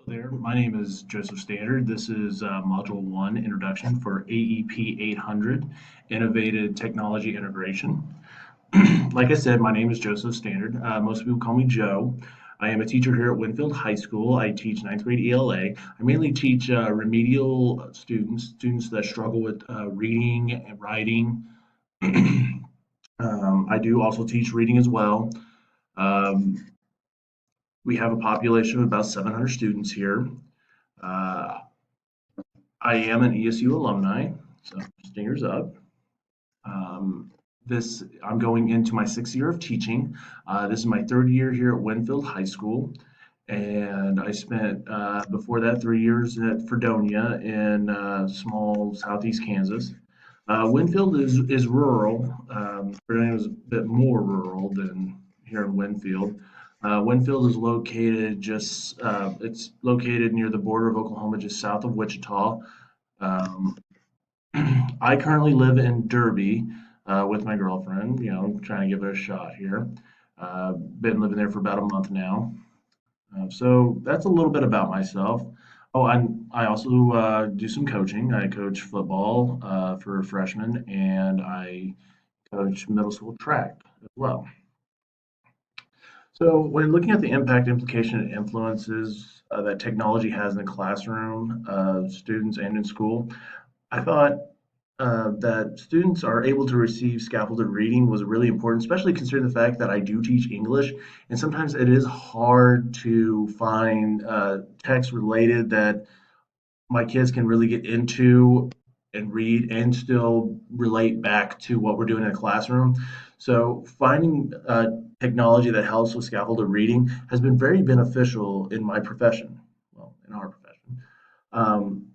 There. My name is Joseph Standard. This is Module 1 Introduction for AEP 800 Innovative Technology Integration. Like I said, my name is Joseph Standard. Most people call me Joe. I am a teacher here at Winfield High School. I teach ninth grade ELA. I mainly teach remedial students that struggle with reading and writing. I do also teach reading as well. Um, we have a population of about 700 students here. Uh, I am an ESU alumni, so stingers up. Um, I'm going into my sixth year of teaching. This is my third year here at Winfield High School, and I spent before that 3 years at Fredonia in small southeast Kansas. Winfield is rural. Fredonia is a bit more rural than here in Winfield. Winfield is located it's located near the border of Oklahoma, just south of Wichita. Um, I currently live in Derby with my girlfriend, trying to give it a shot here. Been living there for about a month now. So that's a little bit about myself. Oh, I also do some coaching. I coach football for freshmen, and I coach middle school track as well. So when looking at the impact, implication, and influences that technology has in the classroom, students, and in school, I thought that students are able to receive scaffolded reading was really important, especially considering the fact that I do teach English, and sometimes it is hard to find text related that my kids can really get into and read and still relate back to what we're doing in a classroom. So finding technology that helps with scaffolded reading has been very beneficial in my profession, well, in our profession. Um,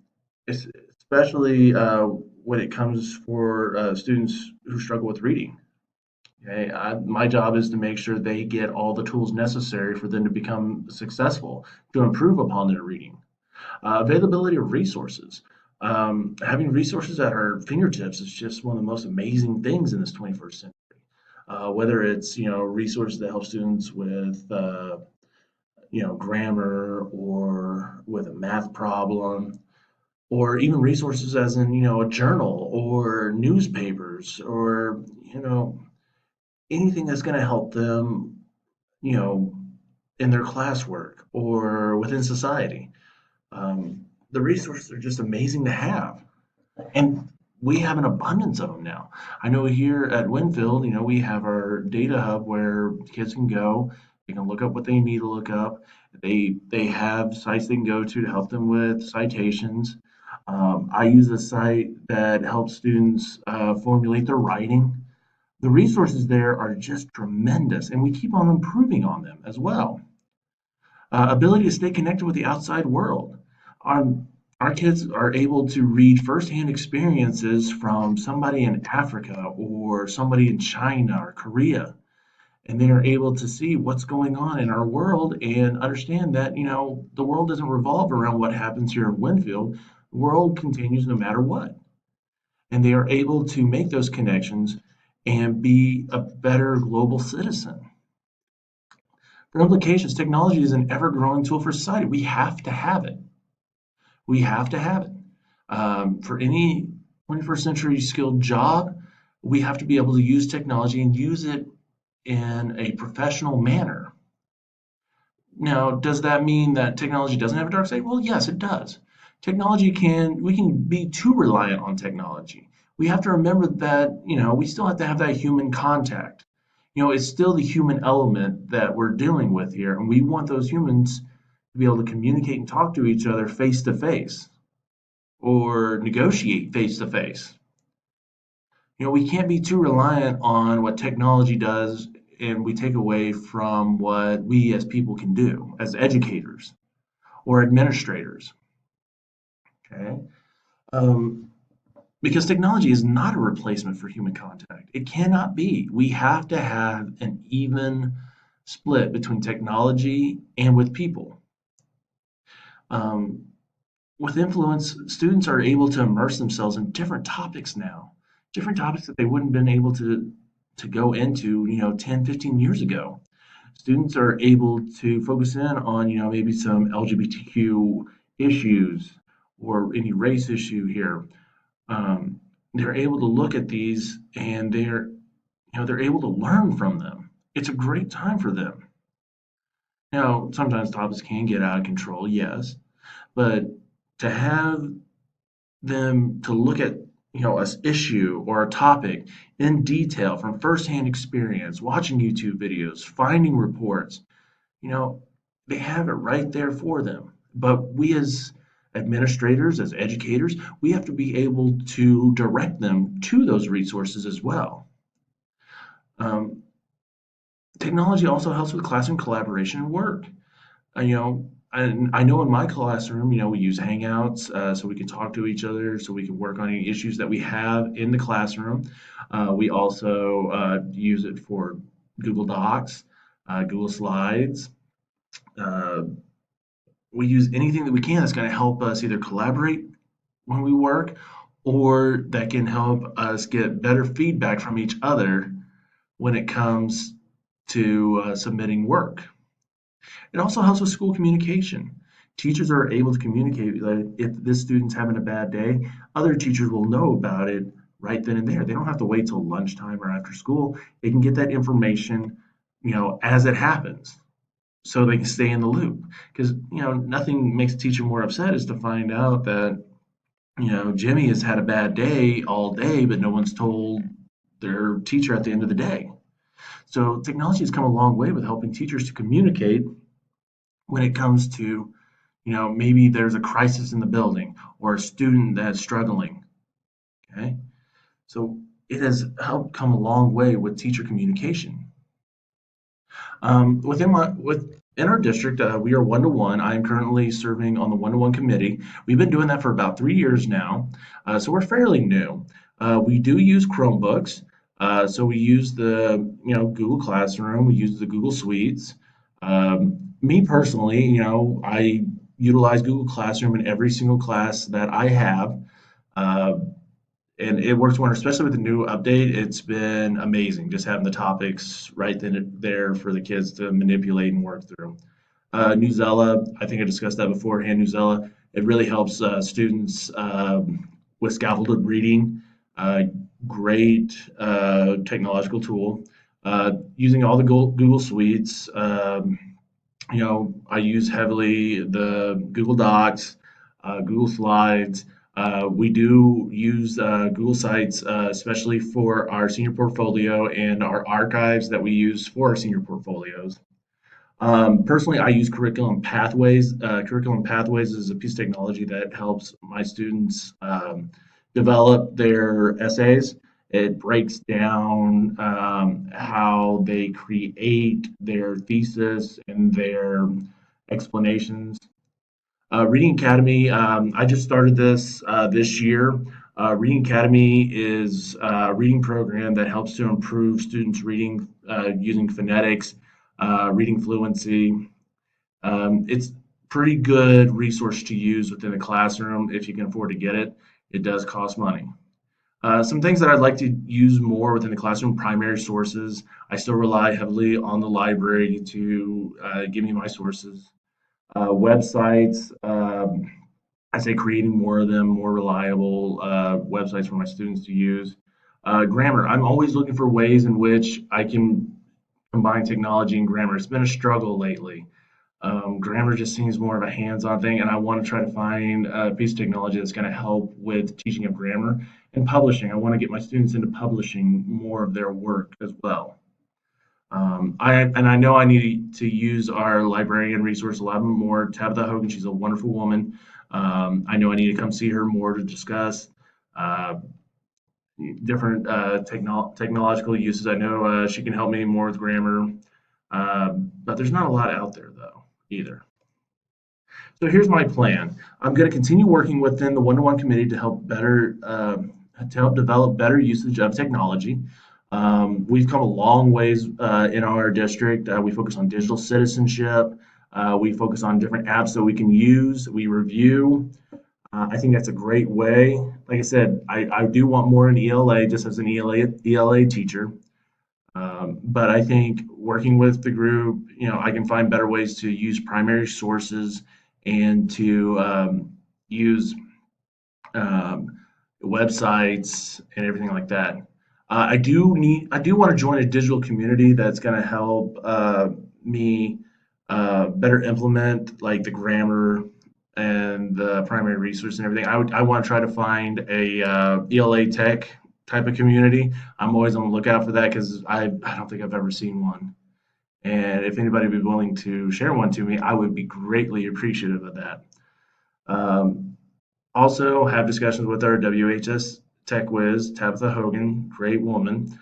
Especially when it comes for students who struggle with reading. Okay, my job is to make sure they get all the tools necessary for them to become successful, to improve upon their reading. Availability of resources. Having resources at our fingertips is just one of the most amazing things in this 21st century. Whether it's resources that help students with grammar or with a math problem, or even resources as in a journal or newspapers or anything that's going to help them you know in their classwork or within society. The resources are just amazing to have, and we have an abundance of them now. I know here at Winfield, we have our data hub where kids can go, they can look up what they need to look up. They have sites they can go to help them with citations. I use a site that helps students formulate their writing. The resources there are just tremendous, and we keep on improving on them as well. Ability to stay connected with the outside world. Our, our kids are able to read firsthand experiences from somebody in Africa or somebody in China or Korea, and they are able to see what's going on in our world and understand that the world doesn't revolve around what happens here in Winfield. The world continues no matter what, and they are able to make those connections and be a better global citizen. For implications, technology is an ever-growing tool for society. We have to have it. We have to have it. For any 21st century skilled job, we have to be able to use technology and use it in a professional manner. Now, does that mean that technology doesn't have a dark side? Well, yes, it does. We can be too reliant on technology. We have to remember that, we still have to have that human contact. It's still the human element that we're dealing with here, and we want those humans to be able to communicate and talk to each other face to face or negotiate face to face. We can't be too reliant on what technology does and we take away from what we as people can do as educators or administrators. Okay. Um, because technology is not a replacement for human contact. It cannot be. We have to have an even split between technology and with people. Um, with influence, students are able to immerse themselves in different topics now, different topics that they wouldn't have been able to go into, 10, 15 years ago. students are able to focus in on, maybe some LGBTQ issues or any race issue here. They're able to look at these and they're able to learn from them. It's a great time for them. Now, sometimes topics can get out of control, yes, but to have them to look at an issue or a topic in detail from firsthand experience, watching YouTube videos, finding reports, you know, they have it right there for them. But we as administrators, as educators, we have to be able to direct them to those resources as well. Um, Technology also helps with classroom collaboration and work. And I know in my classroom, we use Hangouts so we can talk to each other, so we can work on any issues that we have in the classroom. We also use it for Google Docs, Google Slides. Uh, we use anything that we can that's going to help us either collaborate when we work or that can help us get better feedback from each other when it comes to submitting work. It also helps with school communication. Teachers are able to communicate that if this student's having a bad day, other teachers will know about it right then and there. They don't have to wait till lunchtime or after school. They can get that information, as it happens, so they can stay in the loop. Because, nothing makes a teacher more upset is to find out that, Jimmy has had a bad day all day, but no one's told their teacher at the end of the day. So technology has come a long way with helping teachers to communicate when it comes to, maybe there's a crisis in the building or a student that's struggling. Okay. So it has helped come a long way with teacher communication. Within our district, we are one to one. I am currently serving on the one to one committee. We've been doing that for about 3 years now, so we're fairly new. We do use Chromebooks, so we use the Google Classroom. We use the Google Suites. Me personally, I utilize Google Classroom in every single class that I have. Uh, and it works wonders, especially with the new update. It's been amazing just having the topics right then and there for the kids to manipulate and work through. Newsella, I think I discussed that beforehand. Newsella, it really helps students with scaffolded reading. Uh, Great technological tool. Using all the Google Suites. I use heavily the Google Docs, Google Slides. We do use Google Sites, especially for our senior portfolio and our archives that we use for our senior portfolios. Personally, I use Curriculum Pathways. Curriculum Pathways is a piece of technology that helps my students develop their essays. It breaks down how they create their thesis and their explanations. Reading Academy, I just started this year. Reading Academy is a reading program that helps to improve students' reading using phonetics, reading fluency. It's pretty good resource to use within the classroom if you can afford to get it. It does cost money. Some things that I'd like to use more within the classroom, primary sources. I still rely heavily on the library to give me my sources. Websites, I say creating more of them, more reliable websites for my students to use. Grammar, I'm always looking for ways in which I can combine technology and grammar. It's been a struggle lately. Grammar just seems more of a hands-on thing, and I want to try to find a piece of technology that's going to help with teaching of grammar and publishing. I want to get my students into publishing more of their work as well. I know I need to use our librarian resource a lot more. Tabitha Hogan, she's a wonderful woman. I know I need to come see her more to discuss uh, different technological uses. I know she can help me more with grammar, but there's not a lot out there though either. So here's my plan. I'm going to continue working within the one-to-one committee to help develop better usage of technology. We've come a long ways in our district. We focus on digital citizenship. We focus on different apps that we can use. We review. I think that's a great way. Like I said, I do want more in ELA just as an ELA teacher. But I think working with the group, I can find better ways to use primary sources and to use um, websites and everything like that. I do want to join a digital community that's going to help me better implement like the grammar and the primary resource and everything. I want to try to find a ELA tech type of community. I'm always on the lookout for that because I don't think I've ever seen one. And if anybody would be willing to share one to me, I would be greatly appreciative of that. Um, Also have discussions with our WHS tech whiz, Tabitha Hogan, great woman.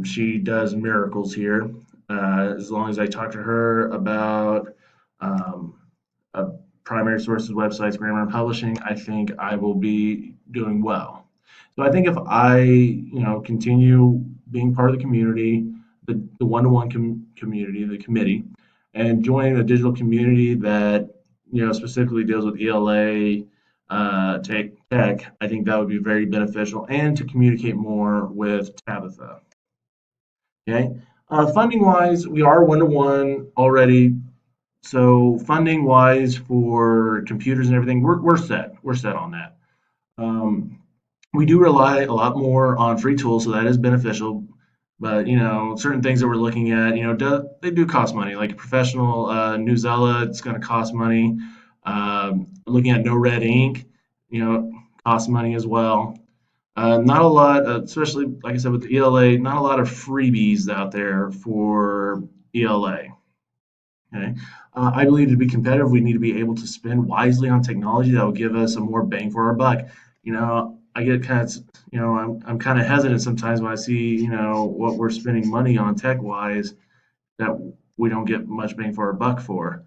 She does miracles here. As long as I talk to her about um, uh, primary sources, websites, grammar, and publishing, I think I will be doing well. So I think if I, continue being part of the community, the one-to-one community, the committee, and joining a digital community that, specifically deals with ELA, tech, I think that would be very beneficial, and to communicate more with Tabitha. Okay. Funding wise, we are one-to-one already. So funding wise for computers and everything, we're set. We're set on that. Um, we do rely a lot more on free tools, so that is beneficial. But certain things that we're looking at, they do cost money. Like a professional Newsella, it's going to cost money. Looking at No Red Ink, costs money as well. Not a lot, especially like I said with the ELA, not a lot of freebies out there for ELA. Okay. I believe to be competitive, we need to be able to spend wisely on technology that will give us a more bang for our buck. I get kind of, I'm kind of hesitant sometimes when I see, what we're spending money on tech wise that we don't get much bang for our buck for.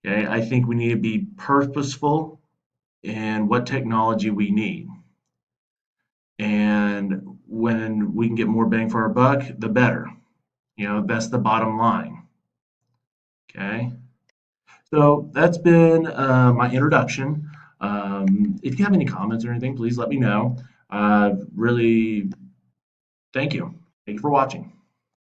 Okay. I think we need to be purposeful in what technology we need. And when we can get more bang for our buck, the better. That's the bottom line. Okay. So that's been my introduction. If you have any comments or anything, please let me know. Really, thank you. Thank you for watching.